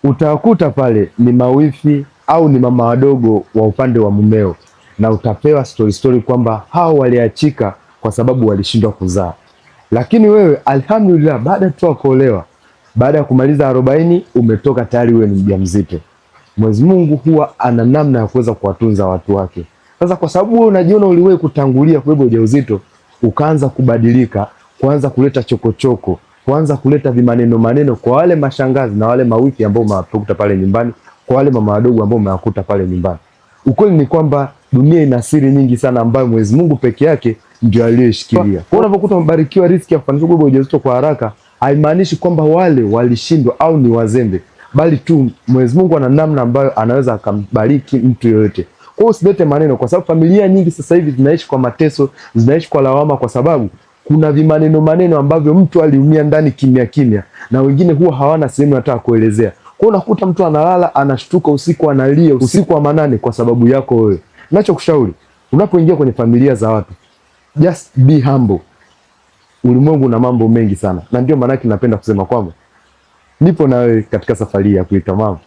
utawakuta pale ni mawifi au ni mama wadogo wa upande wa mumeo, na utapewa story kwamba hao waliachika kwa sababu walishindwa kuzaa. Lakini wewe alhamdulillah, baada tu kuolewa, baada ya kumaliza 40 umetoka tayari, wewe ni mjamzito. Mwenyezi Mungu huwa ana namna ya kuweza kuwatunza watu wake. Sasa kwa sababu wewe unajiona uliwahi kutangulia kubeba ujauzito, ukaanza kubadilika, kuanza kuleta chokochoko, kuanza kuleta vimaneno kwa wale mashangazi na wale mawifi ambao umewakuta pale nyumbani, kwa wale mama wadogo ambao umewakuta pale nyumbani. Ukweli ni kwamba dunia ina siri nyingi sana ambayo Mwenyezi Mungu peke yake ndio aliyeshikilia. Kwa unapokuta umebarikiwa riziki ya kufanikiwa kubeba ujauzito kwa haraka, haimaanishi kwamba wale walishindwa au ni wazembe, bali tu Mwenyezi Mungu ana namna ambayo anaweza akambariki mtu yoyote. Kwa hiyo usilete maneno, kwa sababu familia nyingi sasa hivi zinaishi kwa mateso, zinaishi kwa lawama, kwa sababu kuna vimaneno ambavyo mtu aliumia ndani kimya kimya, na wengine huwa hawana sehemu hata kuelezea. Kwa hiyo unakuta mtu analala anashtuka usiku, analia usiku wa manane kwa sababu yako wewe. Ninachokushauri, unapoingia kwenye familia za watu, just be humble. Ulimwengu na mambo mengi sana, na ndio maana napenda kusema kwamba nipo na wewe katika safari ya kuita mama.